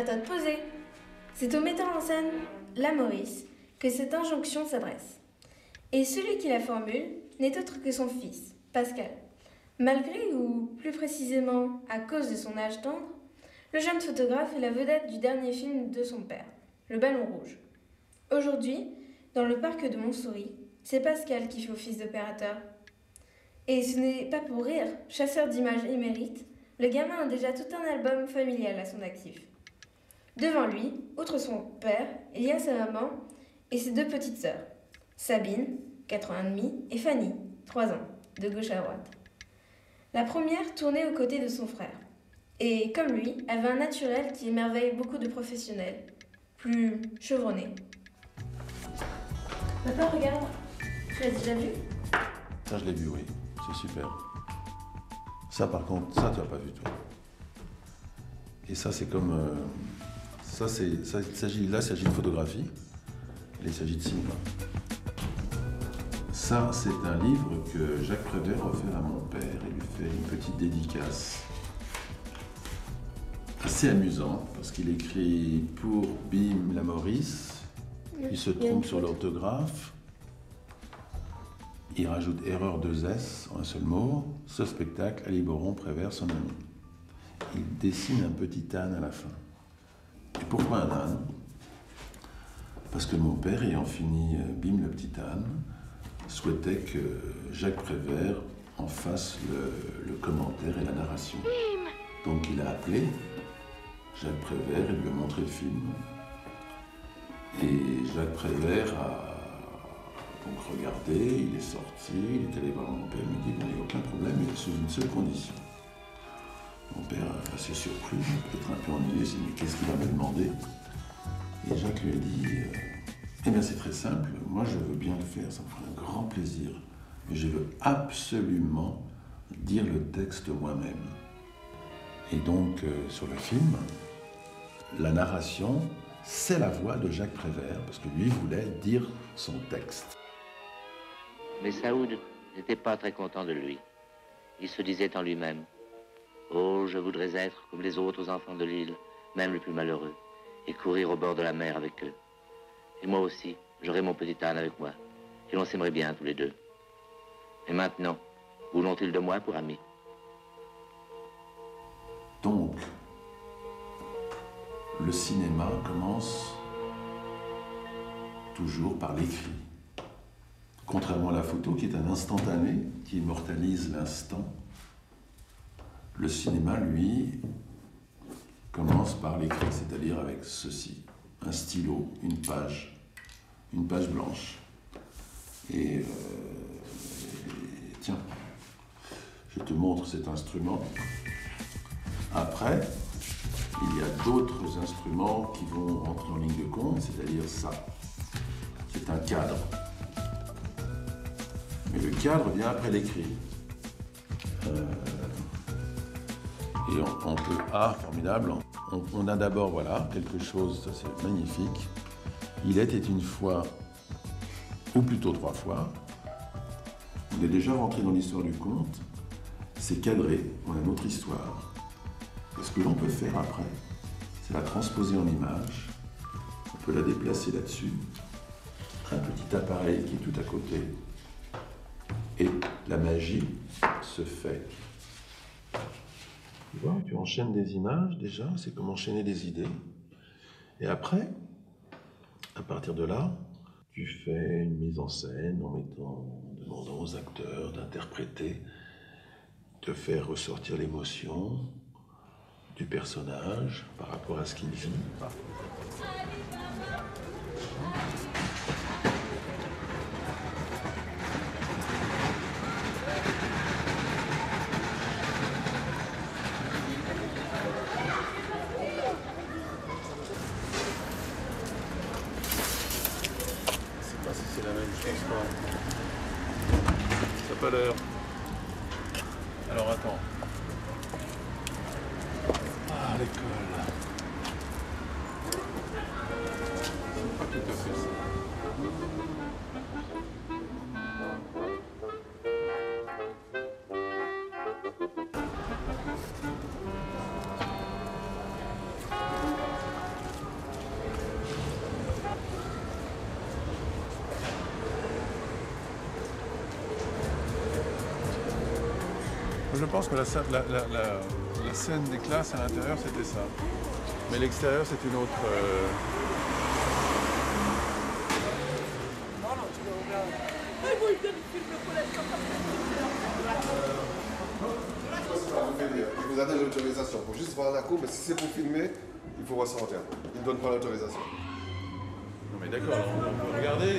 toi de poser. C'est au metteur en scène, Maurice, que cette injonction s'adresse. Et celui qui la formule n'est autre que son fils, Pascal. Malgré, ou plus précisément à cause de son âge tendre, le jeune photographe est la vedette du dernier film de son père, Le Ballon Rouge. Aujourd'hui, dans le parc de Montsouris, c'est Pascal qui fait office d'opérateur. Et ce n'est pas pour rire, chasseur d'images émérite, le gamin a déjà tout un album familial à son actif. Devant lui, outre son père, il y a sa maman et ses 2 petites sœurs, Sabine, 4 ans et demi, et Fanny, 3 ans, de gauche à droite. La première tournait aux côtés de son frère. Et comme lui, avait un naturel qui émerveille beaucoup de professionnels, plus chevronnés. Papa, regarde, tu l'as déjà vu? Ça, je l'ai vu, oui. C'est super. Ça, par contre, ça, tu n'as pas vu, toi. Et ça, c'est comme... il s'agit de photographie. Il s'agit de cinéma. Ça, c'est un livre que Jacques Prévert a offert à mon père et lui fait une petite dédicace. Assez amusant, parce qu'il écrit pour Bim la Maurice, il se trompe sur l'orthographe, il rajoute erreur 2 S en un seul mot, ce spectacle, Ali Boron Prévert, son ami. Il dessine un petit âne à la fin. Et pourquoi un âne? Parce que mon père, ayant fini Bim le petit âne, souhaitait que Jacques Prévert en fasse le commentaire et la narration. Donc il a appelé Jacques Prévert et lui a montré le film. Et Jacques Prévert a donc regardé, il est sorti, il est allé voir mon père, il me dit, bon, il n'y a aucun problème, mais sous une seule condition. Mon père, assez surpris, peut-être un peu ennuyé, s'est dit, mais qu'est-ce qu'il va me demander? Et Jacques lui a dit, eh bien c'est très simple, moi je veux bien le faire, ça me fera un grand plaisir, mais je veux absolument dire le texte moi-même. Et donc, sur le film, la narration, c'est la voix de Jacques Prévert, parce que lui voulait dire son texte. Mais Saoud n'était pas très content de lui. Il se disait en lui-même, « Oh, je voudrais être comme les autres enfants de l'île, même les plus malheureux, et courir au bord de la mer avec eux. Et moi aussi, j'aurais mon petit âne avec moi, et l'on s'aimerait bien tous les deux. Et maintenant, où l'ont-ils de moi pour ami ?» Donc, le cinéma commence toujours par l'écrit. Contrairement à la photo, qui est un instantané, qui immortalise l'instant, le cinéma, lui, commence par l'écrit, c'est-à-dire avec ceci, un stylo, une page blanche. Et tiens, je te montre cet instrument. Après, il y a d'autres instruments qui vont rentrer en ligne de compte, c'est-à-dire ça. C'est un cadre. Mais le cadre vient après l'écrit. Et on peut... Ah, formidable. On a d'abord, voilà, quelque chose, ça c'est magnifique. Il était une fois, ou plutôt 3 fois. On est déjà rentré dans l'histoire du conte. C'est cadré, on a notre histoire. Et ce que l'on peut faire après, c'est la transposer en image. On peut la déplacer là-dessus. Un petit appareil qui est tout à côté. Et la magie se fait. Tu vois, tu enchaînes des images déjà, c'est comme enchaîner des idées. Et après, à partir de là, tu fais une mise en scène en demandant aux acteurs d'interpréter, de faire ressortir l'émotion du personnage par rapport à ce qu'il vit. C'est la même chose, pas. Ça n'a pas l'air. Alors attends. Ah, l'école. Pas tout à fait ça. Je pense que la scène des classes à l'intérieur, c'était ça. Mais l'extérieur, c'est une autre... Vous avez l'autorisation pour juste voir la cour, mais si c'est pour filmer, il faut ressortir. Il ne donne pas l'autorisation. Non mais d'accord, on peut regarder. Je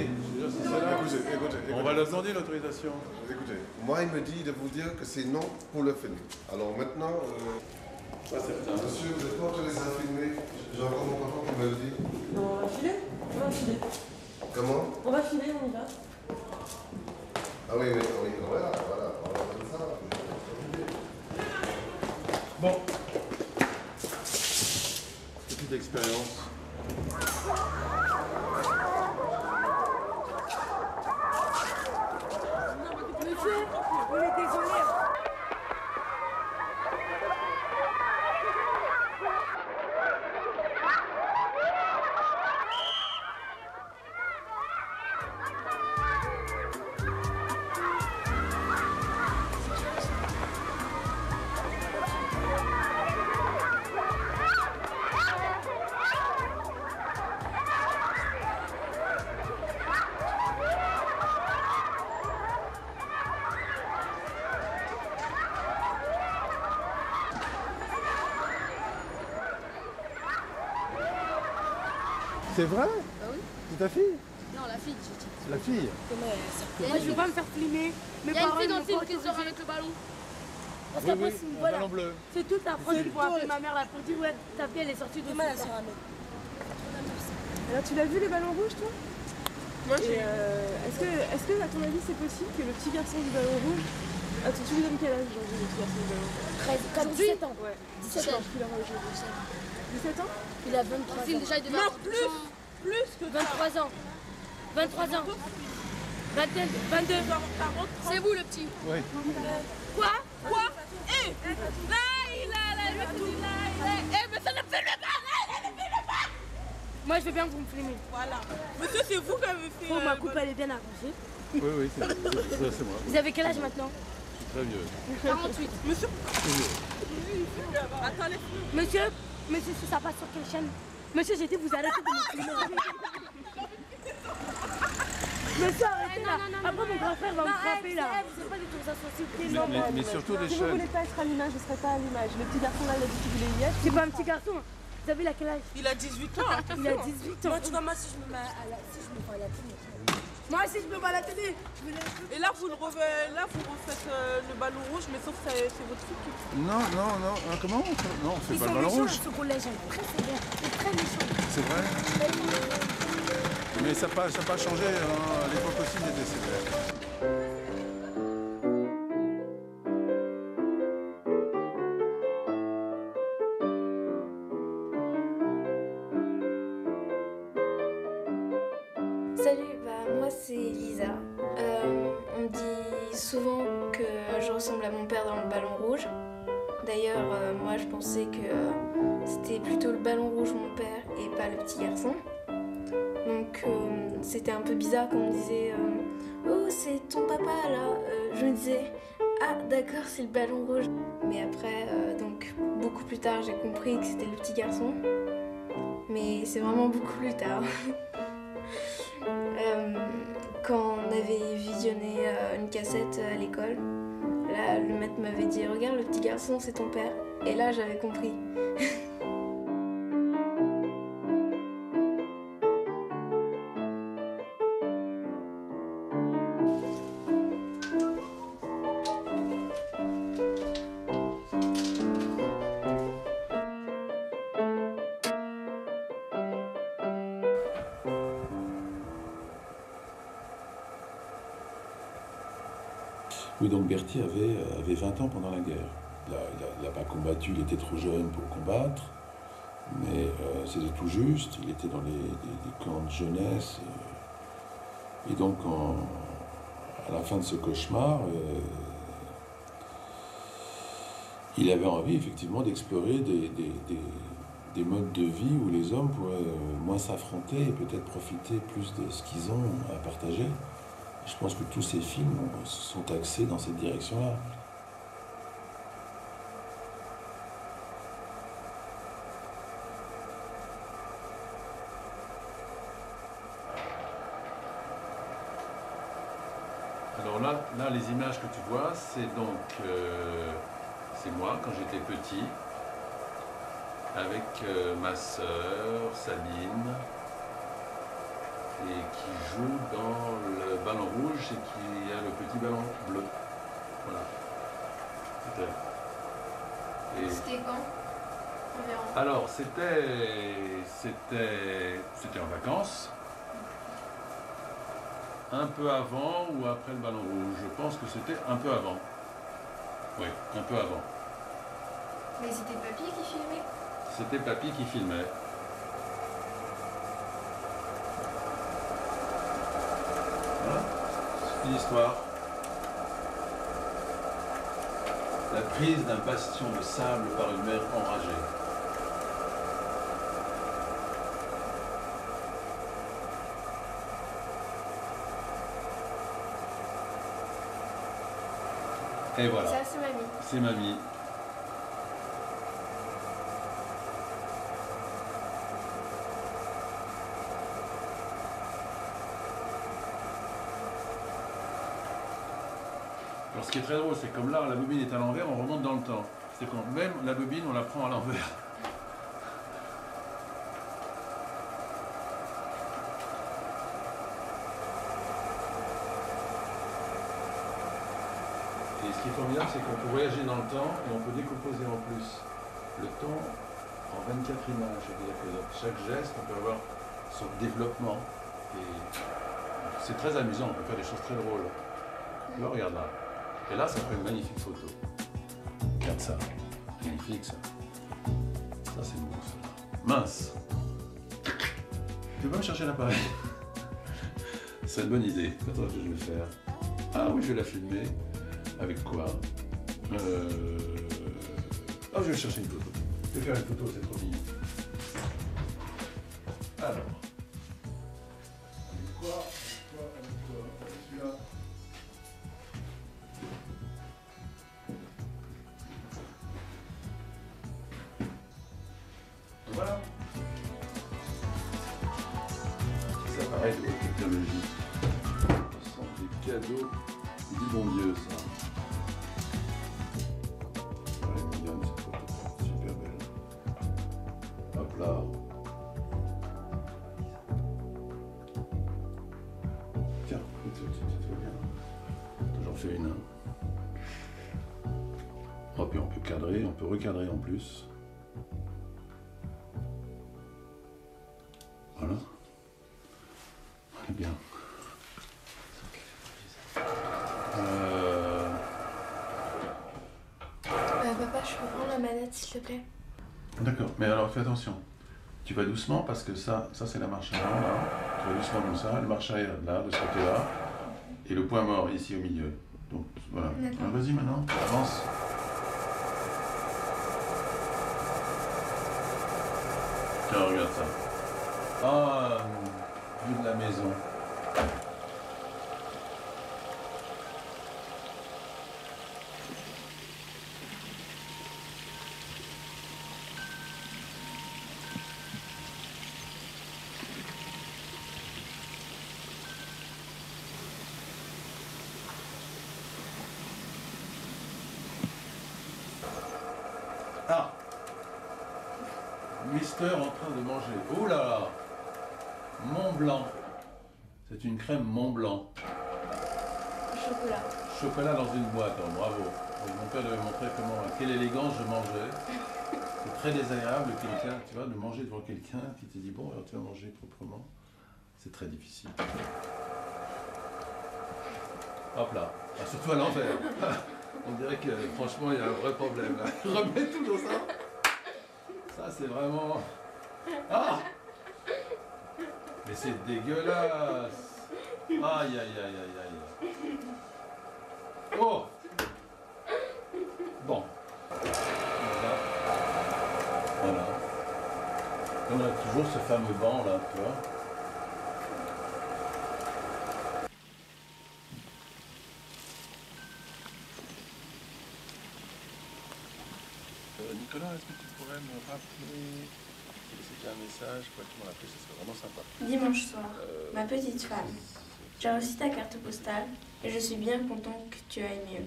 veux dire, c'est ça là. Écoutez. On va leur demander l'autorisation. Écoutez, moi il me dit de vous dire que c'est non pour le film. Alors maintenant, monsieur, vous n'êtes pas autorisé à filmer. J'ai encore mon patron qui me le dit. On va filer. On va filer. Comment? On va filer, on y va. Ah oui, voilà, on va comme ça. Bon. Petite expérience. Monsieur, on est désolé. C'est vrai? Bah oui. C'est ta fille? Non, la fille, j'ai dit. La fille? Moi, je veux pas me faire filmer. Il y a une fille dans le film qui sort avec le ballon. Parce qu'après, voilà. Ballon bleu. C'est toute la preuve pour appeler ma mère là pour dire ouais, ta fille elle est sortie de mal. Alors tu l'as vu les ballons rouges toi? Moi j'ai. Est-ce que à ton avis c'est possible que le petit garçon du ballon rouge. Attends, tu lui donnes quel âge aujourd'hui le petit garçon du ballon rouge? 17 ans. Ouais. 17 ans. Il a aujourd'hui 17 ans? Il a 23 ans. Déjà, il devait avoir Plus que 23 ans. 23 ans. 22. C'est vous le petit. Oui. Quoi? Eh, monsieur ne filme pas. Moi je veux bien que vous me filmez. Voilà. Monsieur, c'est vous qui avez fait. Oh, ma coupe elle est bien arrangée. Oui, c'est moi. Vous avez quel âge maintenant? Très vieux. 48. Monsieur. Attends, Monsieur, ça passe sur quelle chaîne? Monsieur, j'ai dit vous arrêtez de me filmer. Monsieur, arrêtez là. Après mon grand frère va me frapper là. Vous n'avez pas d'autorisation, s'il vous plaît. Mais surtout des Si vous chaînes. voulez pas être à l'image, je ne serai pas à l'image. Le petit garçon là, il a dit qu'il voulait y être. C'est pas un petit garçon. Vous avez quel âge? il a 18 ans. Il a 18 ans. Moi, tu vois, moi, si je me mets à la télé. Moi aussi, je me vois à la télé. Et là, vous refaites le ballon rouge, mais sauf que c'est votre fille qui. Non. Comment? Non, c'est pas le ballon rouge. Ce collège, très sévère. C'est très méchant. C'est vrai. Mais ça n'a pas changé. Hein. À l'époque aussi, il était sévère. Salut, moi c'est Lisa. On me dit souvent que je ressemble à mon père dans le ballon rouge. D'ailleurs, moi je pensais que c'était plutôt le ballon rouge mon père et pas le petit garçon. Donc c'était un peu bizarre quand on me disait oh c'est ton papa là. Je me disais ah d'accord c'est le ballon rouge. Mais après donc beaucoup plus tard j'ai compris que c'était le petit garçon. Mais c'est vraiment beaucoup plus tard. Quand on avait visionné une cassette à l'école, là le maître m'avait dit regarde le petit garçon c'est ton père. Et là j'avais compris. Oui, donc Berthier avait 20 ans pendant la guerre. Il n'a pas combattu, il était trop jeune pour combattre, mais c'était tout juste, il était dans des camps de jeunesse. Et donc, à la fin de ce cauchemar, il avait envie effectivement d'explorer des modes de vie où les hommes pourraient moins s'affronter et peut-être profiter plus de ce qu'ils ont à partager. Je pense que tous ces films sont axés dans cette direction-là. Alors là, les images que tu vois, c'est donc c'est moi quand j'étais petit, avec ma sœur Sabine, et qui joue dans le ballon rouge et qui a le petit ballon bleu. Voilà. C'était quand environ? Alors c'était en vacances, un peu avant ou après le ballon rouge. Je pense que c'était un peu avant. Oui, un peu avant. Mais c'était papy qui filmait? C'était papy qui filmait. Voilà, c'est une histoire. La prise d'un bastion de sable par une mer enragée. Et voilà. Ça, c'est mamie. C'est mamie. Alors ce qui est très drôle, c'est que comme là, la bobine est à l'envers, on remonte dans le temps. C'est quand même la bobine, on la prend à l'envers. Et ce qui est formidable, c'est qu'on peut voyager dans le temps et on peut décomposer en plus le temps en 24 images. C'est-à-dire que dans chaque geste, on peut avoir son développement. Et c'est très amusant, on peut faire des choses très drôles. Là, regarde là. Et là, ça fait une magnifique photo. Regarde ça. Magnifique, ça. Ça, c'est beau, ça. Mince. Tu peux pas me chercher l'appareil? C'est une bonne idée. Attends, je vais le faire. Ah oui, je vais la filmer. Avec quoi? Ah, je vais chercher une photo. Je vais faire une photo, c'est trop mignon. Alors. Avec quoi? Celui-là. Voilà. Ça paraît de haute technologie. Ce sont des cadeaux du bon Dieu, ça. Elle est mignonne cette photo, super belle. Hop là. Tiens, tu vois bien. J'en fais une. Oh, puis on peut cadrer, on peut recadrer en plus. Voilà. Bien. Papa, je peux prendre la manette, s'il te plaît? D'accord, mais alors fais attention. Tu vas doucement parce que ça c'est la marche avant, là. Tu vas doucement comme ça, le marche arrière là, de ce côté-là. Et le point mort ici au milieu. Donc voilà. Alors, vas-y maintenant, avance. Tiens, regarde ça. Ah, vue de la maison. Ah, Mister en train de manger. Oh là là, Mont Blanc. C'est une crème Mont Blanc. Chocolat. Chocolat dans une boîte, oh, bravo. Donc, mon père devait montrer comment, à quelle élégance je mangeais. C'est très désagréable quelqu'un, tu vois, de manger devant quelqu'un qui te dit bon, alors tu vas manger proprement. C'est très difficile. Hop là, ah, surtout à l'envers. On dirait que franchement il y a un vrai problème là. Je remets tout dans ça. Ça c'est vraiment. Ah! Mais c'est dégueulasse! Aïe aïe aïe aïe aïe. Oh! Bon. Voilà. Voilà. On a toujours ce fameux banc là, tu vois. Nicolas, est-ce que tu pourrais me rappeler si c'était un message, quoi, tu m'en rappelles, ce serait vraiment sympa. Dimanche soir, ma petite femme. J'ai reçu ta carte postale et je suis bien content que tu ailles mieux.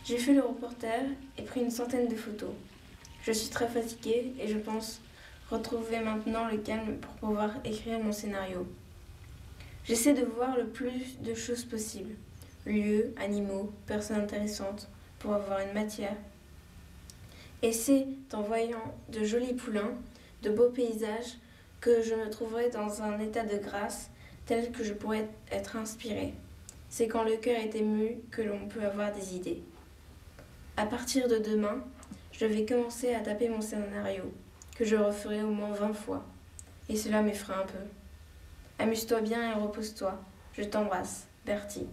J'ai fait le reporter et pris une centaine de photos. Je suis très fatiguée et je pense retrouver maintenant le calme pour pouvoir écrire mon scénario. J'essaie de voir le plus de choses possible. Lieux, animaux, personnes intéressantes pour avoir une matière. Et c'est en voyant de jolis poulains, de beaux paysages, que je me trouverai dans un état de grâce tel que je pourrais être inspirée. C'est quand le cœur est ému que l'on peut avoir des idées. À partir de demain, je vais commencer à taper mon scénario, que je referai au moins 20 fois. Et cela m'effraie un peu. Amuse-toi bien et repose-toi. Je t'embrasse, Bertie.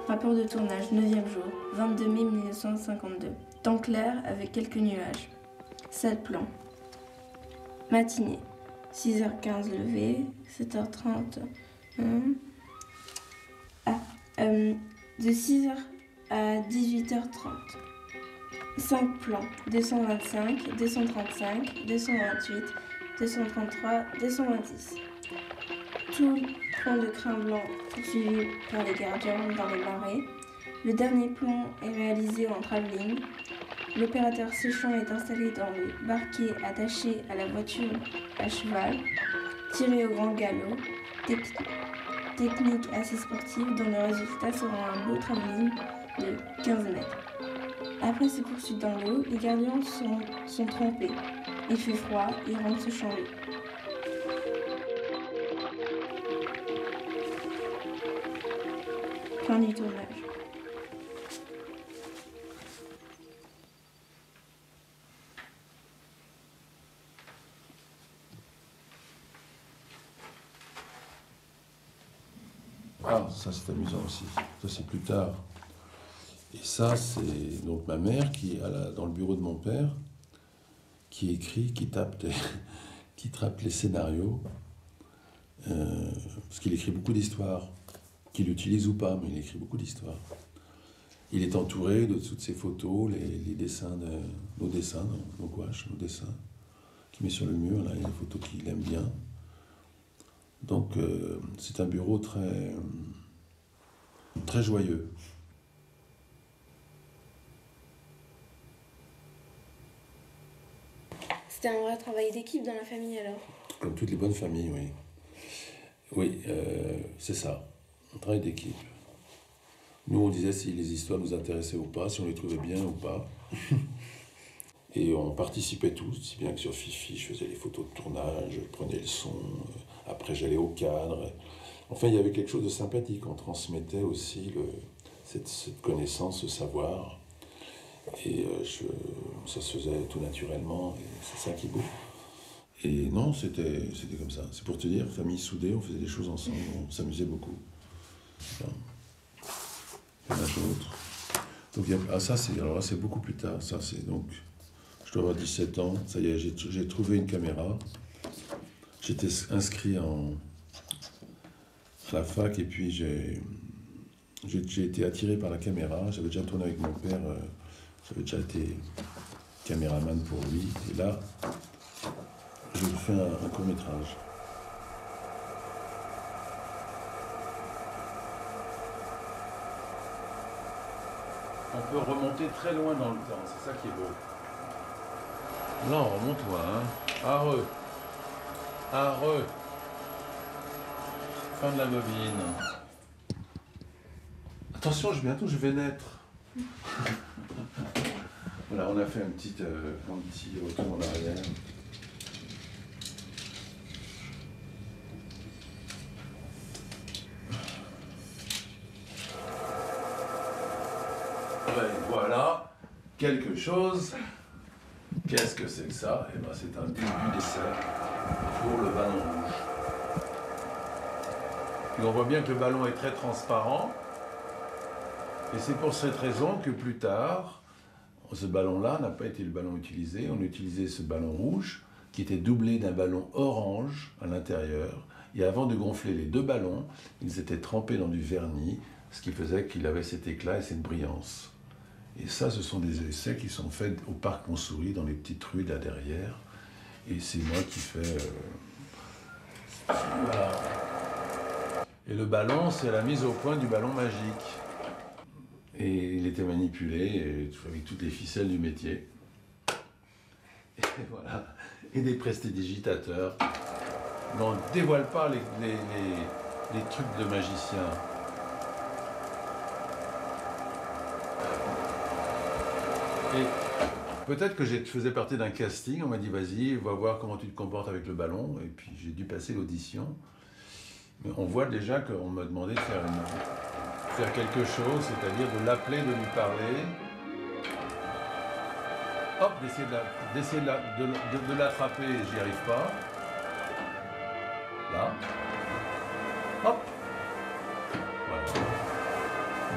Rapport de tournage, 9e jour, 22 mai 1952. Temps clair avec quelques nuages. Salle plan. Matinée. 6h15 levé, 7h30. De 6h à 18h30. 5 plans. 225, 235, 228, 233, 226. Tout plan de crin blanc poursuivi par les gardiens dans les marais. Le dernier plan est réalisé en travelling. L'opérateur séchant est installé dans le barquet attaché à la voiture à cheval, tiré au grand galop. Technique assez sportive dont le résultat sera un beau travelling de 15 mètres. Après ces poursuites dans l'eau, les gardiens sont trompés. Il fait froid, ils rentrent se changer. Fin du tournage. Ah, ça c'est amusant aussi. Ça c'est plus tard. Et ça c'est donc ma mère qui est dans le bureau de mon père, qui écrit, qui tape les scénarios, parce qu'il écrit beaucoup d'histoires, qu'il utilise ou pas, mais il écrit beaucoup d'histoires. Il est entouré de toutes ces photos, les dessins, nos dessins, nos gouaches, nos dessins, qu'il met sur le mur, là, il y a des photos qu'il aime bien. Donc c'est un bureau très, très joyeux. C'était un vrai travail d'équipe dans la famille alors? Comme toutes les bonnes familles, oui. Oui, c'est ça, un travail d'équipe. Nous, on disait si les histoires nous intéressaient ou pas, si on les trouvait bien ou pas. Et on participait tous, si bien que sur Fifi, je faisais les photos de tournage, je prenais le son, après j'allais au cadre. Enfin, il y avait quelque chose de sympathique. On transmettait aussi cette connaissance, ce savoir. Et ça se faisait tout naturellement. Et c'est ça qui est beau. Et non, c'était comme ça. C'est pour te dire, famille soudée, on faisait des choses ensemble. On s'amusait beaucoup. Enfin, il y en a d'autres. Donc, ça, alors là, c'est beaucoup plus tard. Ça, c'est donc... Je dois avoir 17 ans. Ça y est, j'ai trouvé une caméra. J'étais inscrit à la fac et puis j'ai été attiré par la caméra. J'avais déjà tourné avec mon père. J'avais déjà été caméraman pour lui. Et là, j'ai fait un court-métrage. On peut remonter très loin dans le temps, c'est ça qui est beau. Là, on remonte loin, hein. Arreux. Fin de la bobine. Attention, bientôt je vais naître. Voilà, on a fait un petit retour en arrière. Voilà, quelque chose. Qu'est-ce que c'est que ça? Eh ben, c'est un début d'essai pour le ballon rouge. Et on voit bien que le ballon est très transparent. Et c'est pour cette raison que plus tard, ce ballon-là n'a pas été le ballon utilisé. On a utilisé ce ballon rouge qui était doublé d'un ballon orange à l'intérieur. Et avant de gonfler les deux ballons, ils étaient trempés dans du vernis, ce qui faisait qu'il avait cet éclat et cette brillance. Et ça, ce sont des essais qui sont faits au parc Montsouris, dans les petites rues là derrière. Et c'est moi qui fais... Voilà. Et le ballon, c'est la mise au point du ballon magique. Et il était manipulé avec toutes les ficelles du métier. Et voilà. Et des prestidigitateurs. Mais on ne dévoile pas les trucs de magicien. Et peut-être que je faisais partie d'un casting, on m'a dit vas-y, va voir comment tu te comportes avec le ballon, et puis j'ai dû passer l'audition. Mais on voit déjà qu'on m'a demandé de faire quelque chose, c'est-à-dire de l'appeler, de lui parler. Hop, d'essayer de l'attraper, j'y arrive pas. Là. Hop. Voilà.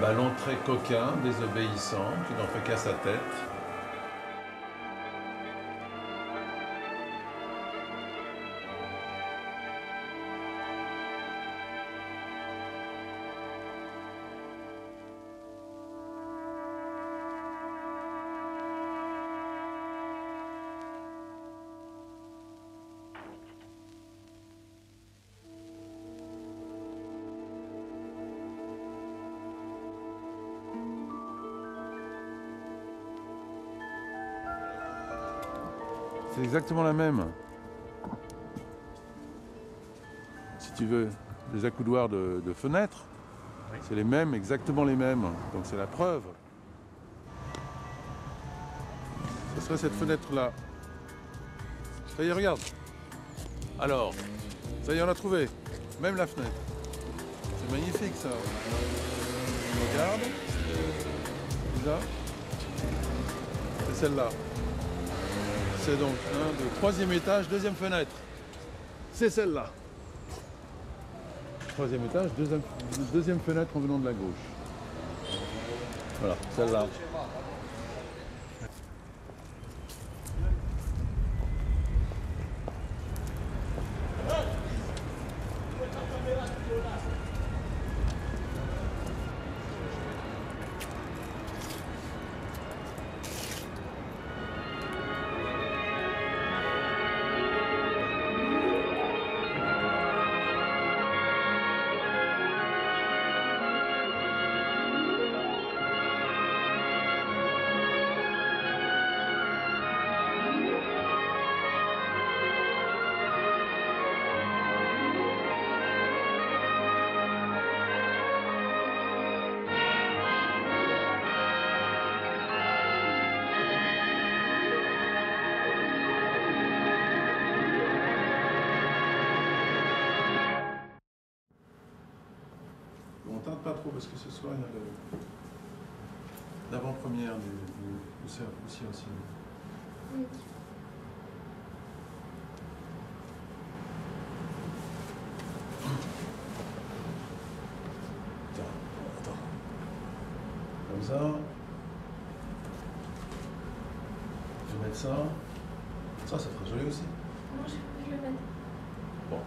Ballon très coquin, désobéissant, qui n'en fait qu'à sa tête. C'est exactement la même. Si tu veux, les accoudoirs de fenêtres, oui. C'est les mêmes, exactement les mêmes. Donc c'est la preuve. Ce serait cette fenêtre-là. Ça y est, regarde. Alors, ça y est, on a trouvé. Même la fenêtre. C'est magnifique, ça. Regarde. Là. C'est celle-là. C'est donc le troisième étage, deuxième fenêtre. C'est celle-là. Troisième étage, deuxième fenêtre en venant de la gauche. Voilà, celle-là. trop parce que ce soir il y a l'avant-première du CRC aussi. Oui. Attends. Comme ça. Je vais mettre ça. Ça sera joli aussi. Non, je le mets. Bon.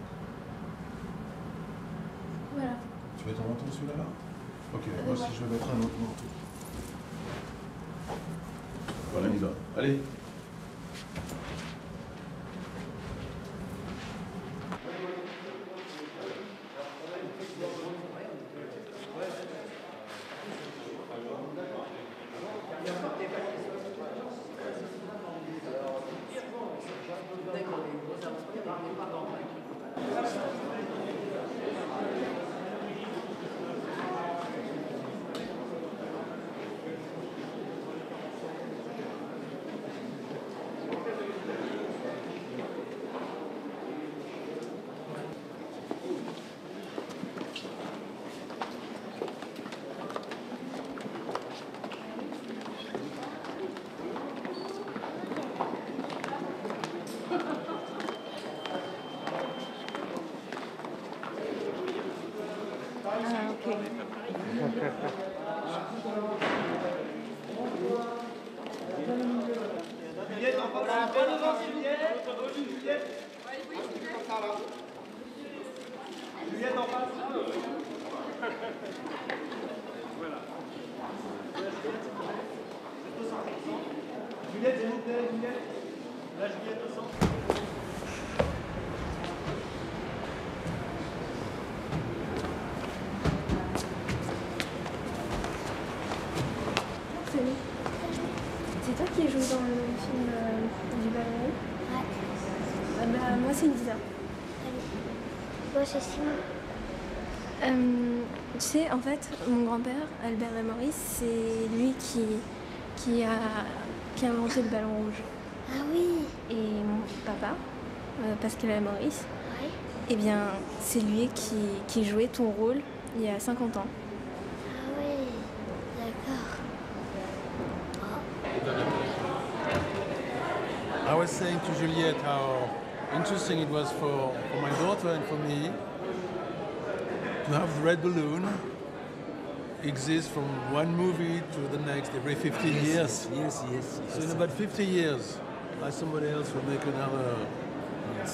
Voilà. Tu veux ton manteau celui-là là? Ok, moi aussi je vais mettre un autre manteau. Voilà, on y va. Allez. Ah, ok. Juliette, s'il vous plaît, Juliette. Là, Juliette, au centre. C'est toi qui joues dans le film du ballon? Ouais. Ah bah, moi c'est Lisa. Moi c'est Simon. Tu sais, en fait, mon grand-père, Albert Maurice, c'est lui qui a inventé le ballon rouge. Ah oui. Et mon papa, Pascal Maurice, Ouais. eh bien, c'est lui qui jouait ton rôle il y a 50 ans. Ah oui. D'accord. I was saying to Juliette how interesting it was for my daughter and for me to have the red balloon exist from one movie to the next every 15 years. Yes. So in about 50 years, somebody else will make another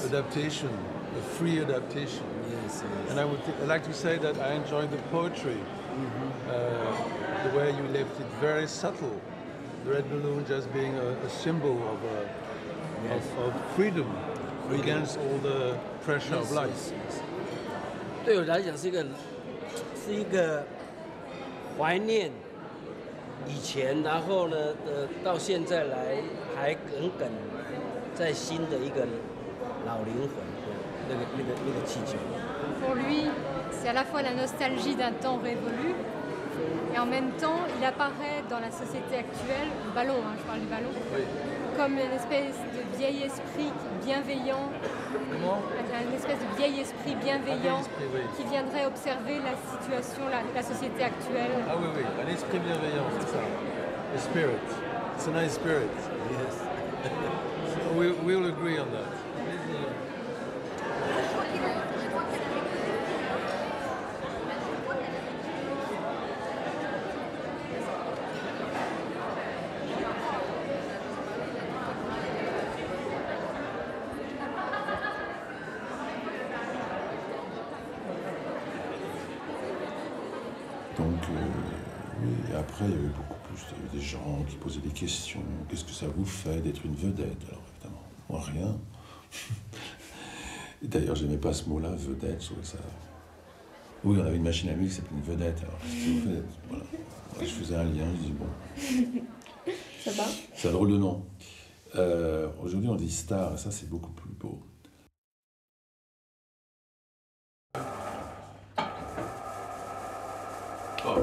adaptation, a free adaptation. Yes. And I'd like to say that I enjoyed the poetry, the way you left it very subtle. The red balloon just being a symbol of freedom against all the pressure of life. 对我来讲是一个怀念以前，然后呢，到现在来还耿耿在心的一个老灵魂，那个气球。 Pour lui, c'est à la fois la nostalgie d'un temps révolu et en même temps, il apparaît dans la société actuelle, le ballon, hein, je parle du ballon, comme une espèce de vieil esprit bienveillant, un espèce de vieil esprit bienveillant qui viendrait observer la situation, la société actuelle. Ah oui, un esprit bienveillant, c'est ça. A spirit. It's a nice spirit. Yes. So we'll agree on that. Donc, oui, et après, il y avait beaucoup plus des gens qui posaient des questions. Qu'est-ce que ça vous fait d'être une vedette? Alors, évidemment, moi, rien. D'ailleurs, j'aimais pas ce mot-là, vedette, je trouvais ça... Oui, on avait une machine à musique qui s'appelait une vedette, alors c'était une vedette, voilà. Je faisais un lien, je disais, bon... Ça va? C'est un drôle de nom. Aujourd'hui, on dit star, et ça, c'est beaucoup plus beau. Oh.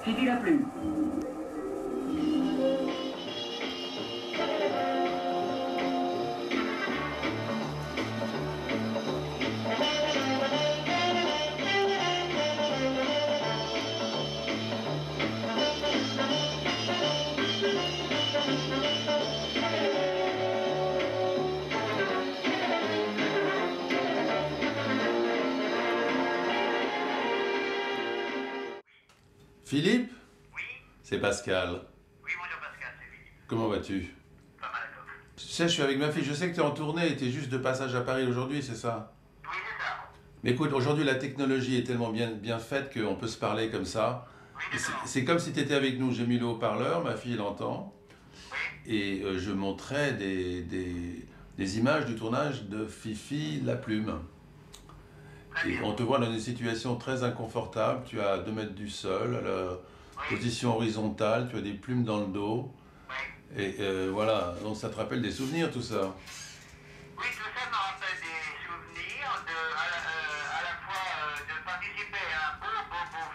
Fifi la plume. Philippe? Oui. C'est Pascal. Oui, bonjour Pascal, c'est Philippe. Comment vas-tu? Pas mal, toi. Tu sais, je suis avec ma fille. Je sais que tu es en tournée et tu es juste de passage à Paris aujourd'hui, c'est ça? Oui, c'est ça. Mais écoute, aujourd'hui, la technologie est tellement bien faite qu'on peut se parler comme ça. Oui, C'est comme si tu étais avec nous. J'ai mis le haut-parleur, ma fille l'entend. Oui. Et je montrais des images du tournage de Fifi la plume. Et on te voit dans une situation très inconfortable, tu as 2 mètres du sol, à la position horizontale, tu as des plumes dans le dos. Et voilà, donc ça te rappelle des souvenirs tout ça? Oui, tout ça me rappelle des souvenirs, à la fois de participer à un beau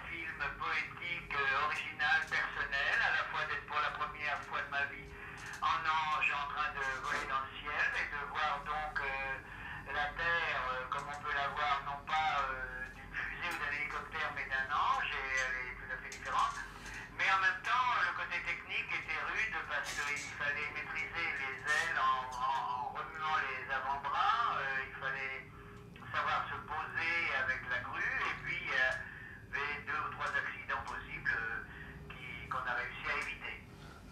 film poétique, original, personnel, à la fois d'être pour la première fois de ma vie en ange en train de voler dans le ciel et de voir donc la Terre comme on peut la voir non pas d'une fusée ou d'un hélicoptère mais d'un ange, et elle est tout à fait différente. Mais en même temps, le côté technique était rude parce qu'il fallait maîtriser les ailes en remuant les avant-bras, il fallait savoir se poser avec la grue, et puis il y avait 2 ou 3 accidents possibles qu'on a réussi à éviter.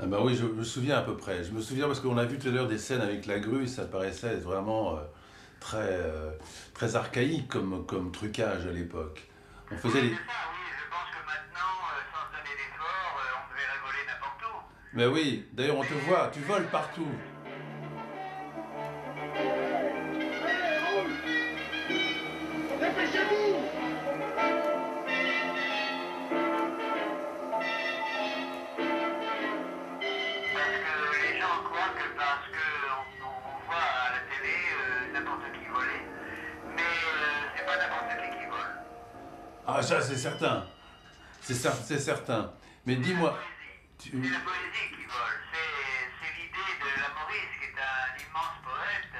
Ah bah oui, je me souviens à peu près. Je me souviens parce qu'on a vu tout à l'heure des scènes avec la grue, ça paraissait être vraiment très archaïque comme trucage à l'époque. On faisait Oui, c'est ça, oui. Je pense que maintenant, sans se donner d'effort, on devrait voler n'importe où. Mais oui, d'ailleurs on te voit, tu voles partout. Dépêchez-vous! Parce que les gens croient que parce qu'on voit à la télé n'importe qui voler, mais c'est pas n'importe qui vole. Ah ça c'est certain, c'est certain. Mais dis-moi... C'est la poésie qui vole, c'est l'idée de la Maurice qui est un immense poète.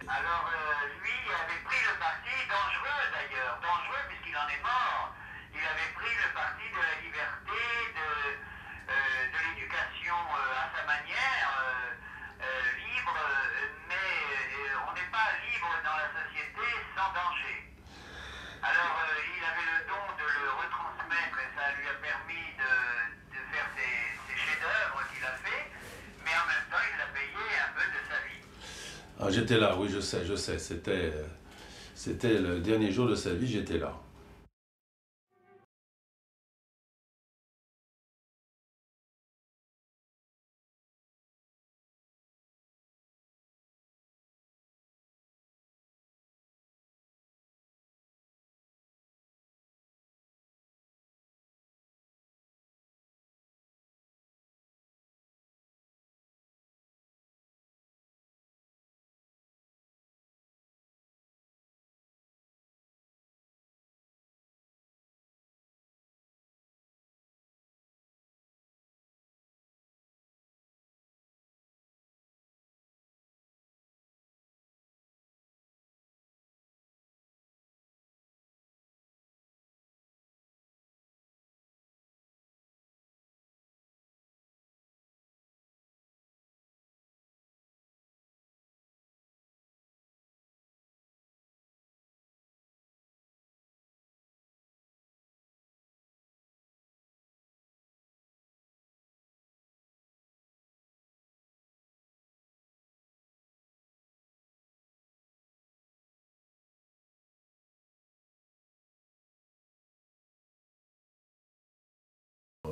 Alors lui avait pris le parti, dangereux d'ailleurs, dangereux puisqu'il en est mort. Il avait pris le parti de la liberté, de l'éducation à sa manière, libre, mais on n'est pas libre dans la société sans danger. Alors il avait le don de le retransmettre et ça lui a permis de faire ses chefs-d'œuvre qu'il a fait, mais en même temps il l'a payé un peu de sa vie. Ah, j'étais là, oui je sais, c'était le dernier jour de sa vie, j'étais là.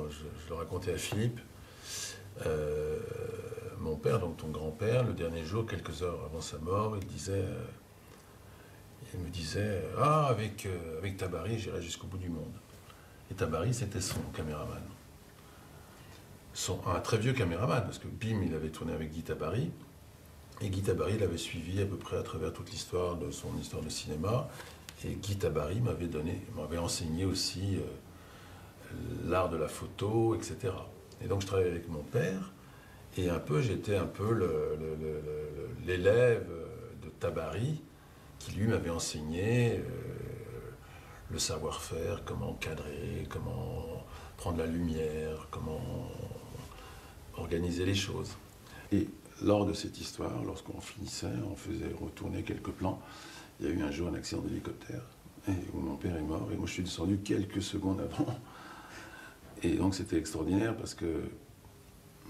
Je le racontais à Philippe, mon père, donc ton grand-père, le dernier jour, quelques heures avant sa mort, il me disait « Ah, avec Tabary, j'irai jusqu'au bout du monde ». Et Tabary, c'était son caméraman. Un très vieux caméraman, parce que Bim, il avait tourné avec Guy Tabary, et Guy Tabary l'avait suivi à peu près à travers toute l'histoire de son histoire de cinéma, et Guy Tabary m'avait enseigné aussi l'art de la photo, etc. Et donc je travaillais avec mon père, et j'étais un peu l'élève de Tabary, qui lui m'avait enseigné le savoir-faire, comment cadrer, comment prendre la lumière, comment organiser les choses. Et lors de cette histoire, lorsqu'on finissait, on faisait retourner quelques plans, il y a eu un jour un accident d'hélicoptère, où mon père est mort, et moi je suis descendu quelques secondes avant. Et donc c'était extraordinaire parce que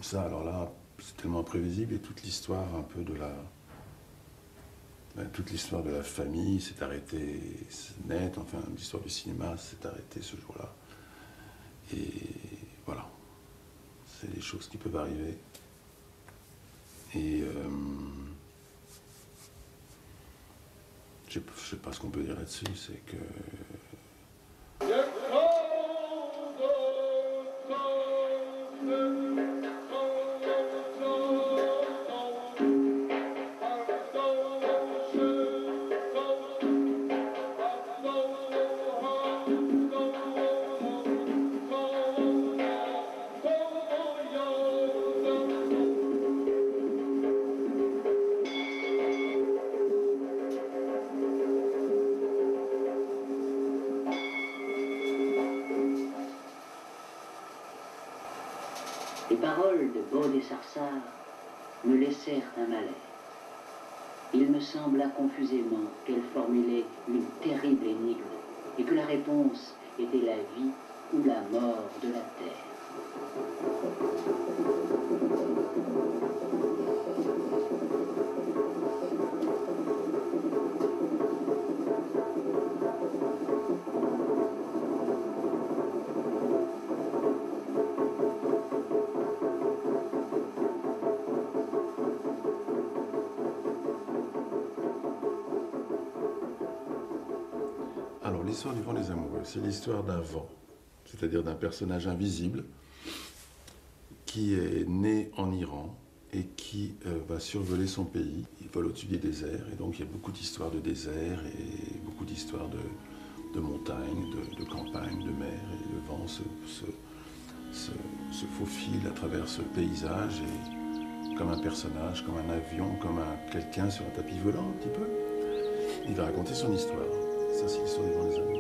ça, alors là, c'est tellement imprévisible, et toute l'histoire un peu de toute l'histoire de la famille s'est arrêtée net, enfin l'histoire du cinéma s'est arrêtée ce jour-là. Et voilà, c'est des choses qui peuvent arriver. Et je sais pas ce qu'on peut dire là-dessus, c'est que... Les paroles de Baud et Sarsard me laissèrent un malaise. Il me sembla confusément qu'elle formulait une terrible énigme et que la réponse était la vie ou la mort de la terre. Alors, l'histoire du vent des amoureux, c'est l'histoire d'un vent, c'est-à-dire d'un personnage invisible qui est né en Iran et qui va survoler son pays. Il vole au-dessus des déserts, et donc il y a beaucoup d'histoires de désert et beaucoup d'histoires de montagnes, de campagnes, de mer, et le vent se faufile à travers ce paysage, et comme un personnage, comme un avion, comme quelqu'un sur un tapis volant un petit peu, il va raconter son histoire. Ça, c'est l'histoire du vent des amoureux.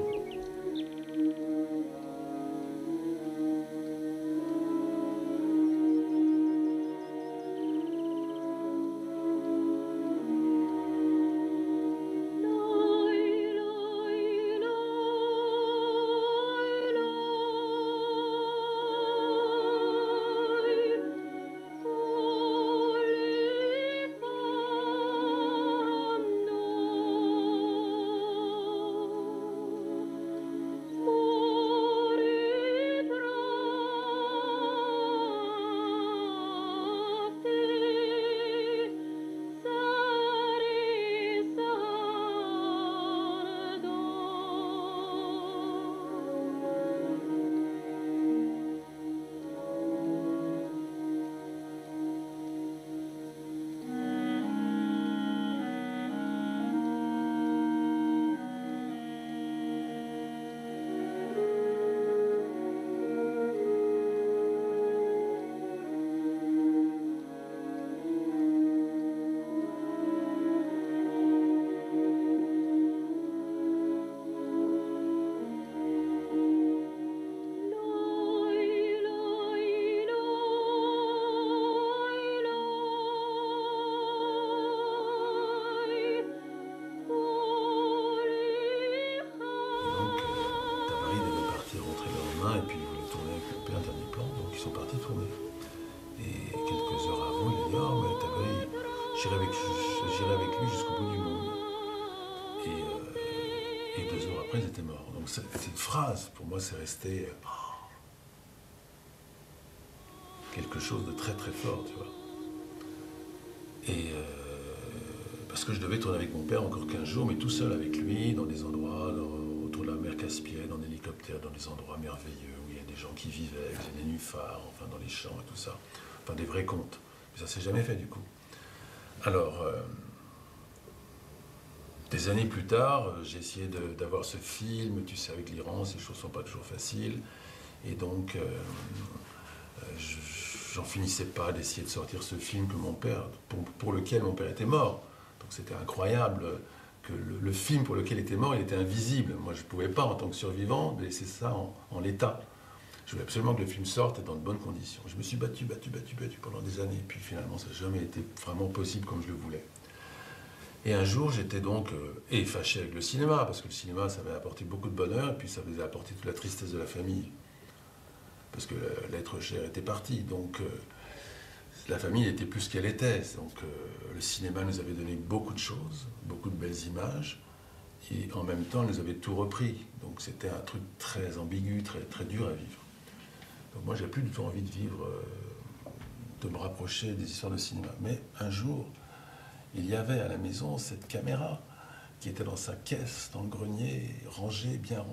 Et puis il voulait tourner avec mon père un dernier plan, donc ils sont partis tourner. Et quelques heures avant, il a dit « Oh, mais Tabary, j'irai avec lui jusqu'au bout du monde. » Et 2 heures après, ils étaient morts. Donc cette phrase, pour moi, c'est resté quelque chose de très très fort, tu vois. Et parce que je devais tourner avec mon père encore 15 jours, mais tout seul avec lui, dans des endroits, autour de la mer Caspienne, en hélicoptère, dans des endroits merveilleux, où il y a des gens qui vivaient, avec des nénuphars, enfin dans les champs et tout ça. Enfin des vrais contes. Mais ça s'est jamais fait du coup. Alors, des années plus tard, j'ai essayé d'avoir ce film, tu sais, avec l'Iran, ces choses sont pas toujours faciles. Et donc, j'en finissais pas d'essayer de sortir ce film que mon père, pour lequel mon père était mort. Donc c'était incroyable que le film pour lequel il était mort, il était invisible. Moi, je ne pouvais pas, en tant que survivant, laisser ça en l'état. Je voulais absolument que le film sorte dans de bonnes conditions. Je me suis battu pendant des années, et puis finalement, ça n'a jamais été vraiment possible comme je le voulais. Et un jour, j'étais donc fâché avec le cinéma, parce que le cinéma, ça m'avait apporté beaucoup de bonheur, et puis ça m'avait apporté toute la tristesse de la famille. Parce que l'être cher était parti, donc la famille était plus qu'elle était. Donc le cinéma nous avait donné beaucoup de choses, beaucoup de belles images, et en même temps, nous avait tout repris. Donc c'était un truc très ambigu, très dur à vivre. Donc moi, j'ai plus du tout envie de vivre, de me rapprocher des histoires de cinéma. Mais un jour, il y avait à la maison cette caméra qui était dans sa caisse, dans le grenier, rangée, bien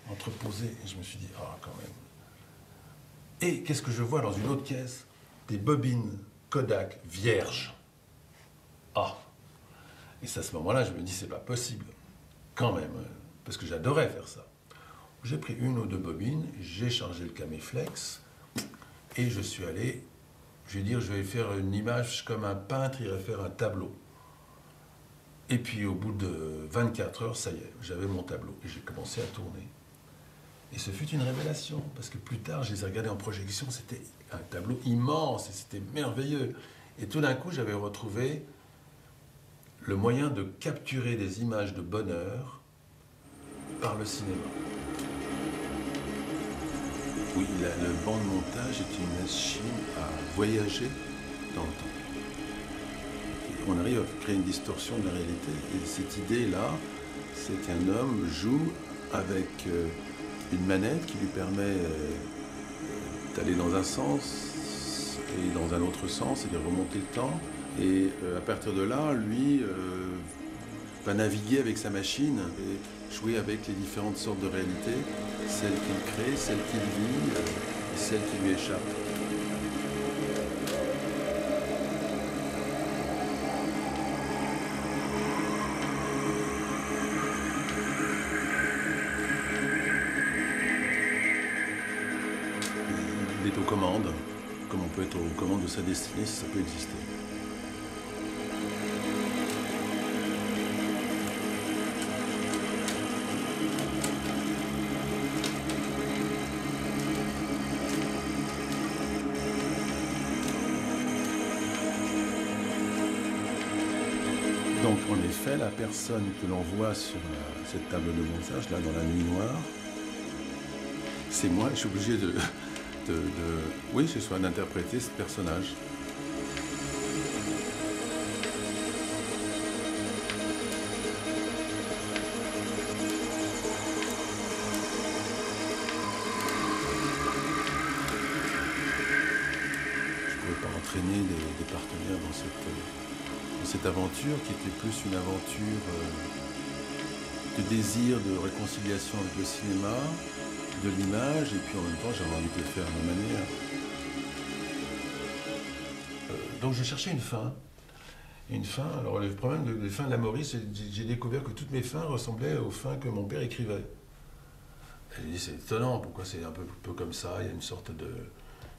entreposée. Et je me suis dit, ah, quand même. Et qu'est-ce que je vois dans une autre caisse? Des bobines Kodak vierges. Ah. Et c'est à ce moment-là, je me dis, c'est pas possible. Quand même. Parce que j'adorais faire ça. J'ai pris une ou deux bobines, j'ai chargé le Caméflex, et je suis allé, je vais dire, je vais faire une image comme un peintre irait faire un tableau. Et puis au bout de 24 heures, ça y est, j'avais mon tableau, et j'ai commencé à tourner. Et ce fut une révélation, parce que plus tard, je les ai regardés en projection, c'était un tableau immense, et c'était merveilleux. Et tout d'un coup, j'avais retrouvé le moyen de capturer des images de bonheur par le cinéma. Oui, le banc de montage est une machine à voyager dans le temps. On arrive à créer une distorsion de la réalité. Et cette idée-là, c'est qu'un homme joue avec une manette qui lui permet d'aller dans un sens et dans un autre sens et de remonter le temps. Et à partir de là, lui va naviguer avec sa machine et jouer avec les différentes sortes de réalités, celles qu'il crée, celles qu'il vit et celles qui lui échappent. Il est aux commandes, comme on peut être aux commandes de sa destinée si ça peut exister. Donc en effet, la personne que l'on voit sur cette table de montage, là dans la nuit noire, c'est moi, je suis obligé oui, ce soit d'interpréter ce personnage. Je ne pouvais pas entraîner des partenaires dans cette aventure qui était plus une aventure de désir, de réconciliation avec le cinéma, de l'image, et puis en même temps j'avais envie de le faire à ma manière. Donc je cherchais une fin. Alors le problème des fins de la Maurice, j'ai découvert que toutes mes fins ressemblaient aux fins que mon père écrivait. Et j'ai dit, c'est étonnant, pourquoi c'est un peu comme ça, il y a une sorte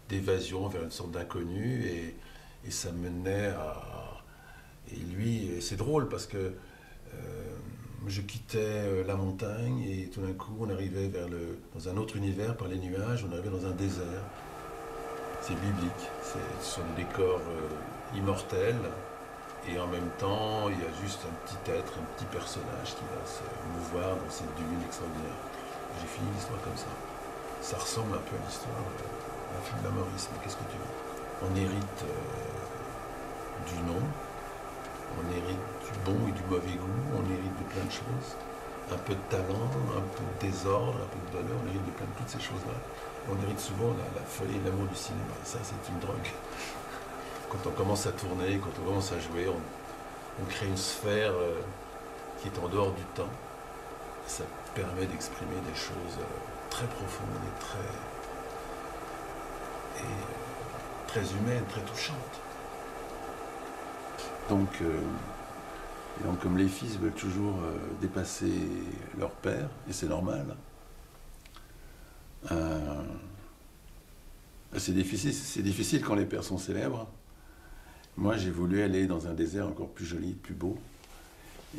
d'évasion vers une sorte d'inconnu, et ça menait à... Et lui, c'est drôle parce que je quittais la montagne et tout d'un coup on arrivait dans un autre univers par les nuages, on arrivait dans un désert. C'est biblique, ce sont des décors immortels et en même temps il y a juste un petit être, un petit personnage qui va se mouvoir dans cette dune extraordinaire. J'ai fini l'histoire comme ça. Ça ressemble un peu à l'histoire d'un film de la Maurice, mais qu'est-ce que tu veux? On hérite du nom. On hérite du bon et du mauvais goût, on hérite de plein de choses. Un peu de talent, un peu de désordre, un peu de bonheur, on hérite de plein de toutes ces choses-là. On hérite souvent la folie et l'amour du cinéma. Ça, c'est une drogue. Quand on commence à tourner, quand on commence à jouer, on crée une sphère qui est en dehors du temps. Ça permet d'exprimer des choses très profondes et très humaines, très touchantes. Donc, comme les fils veulent toujours dépasser leur père, et c'est normal, C'est difficile quand les pères sont célèbres. Moi, j'ai voulu aller dans un désert encore plus joli, plus beau.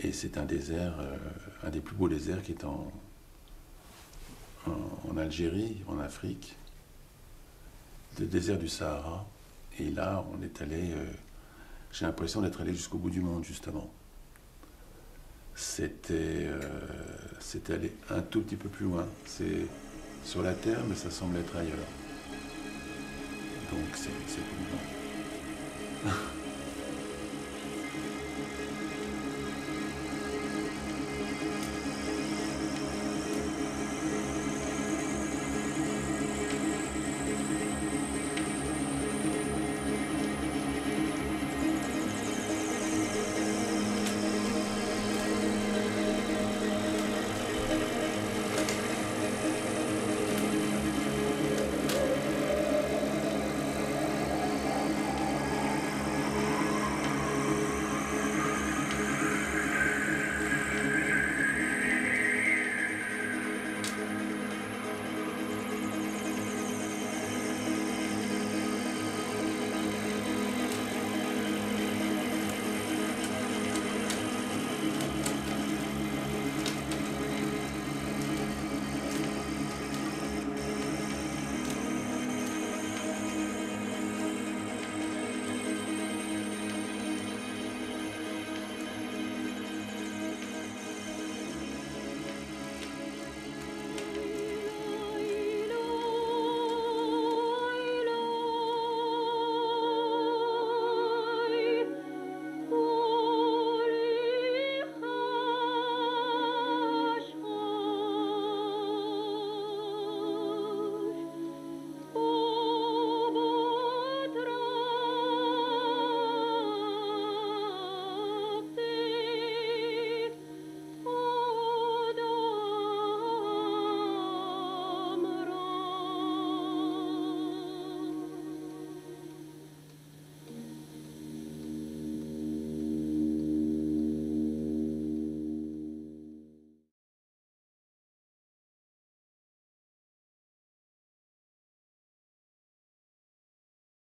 Et c'est un désert, un des plus beaux déserts qui est en Algérie, en Afrique. Le désert du Sahara. Et là, on est allé... j'ai l'impression d'être allé jusqu'au bout du monde, justement. C'était aller un tout petit peu plus loin. C'est sur la Terre, mais ça semble être ailleurs. Donc c'est évident.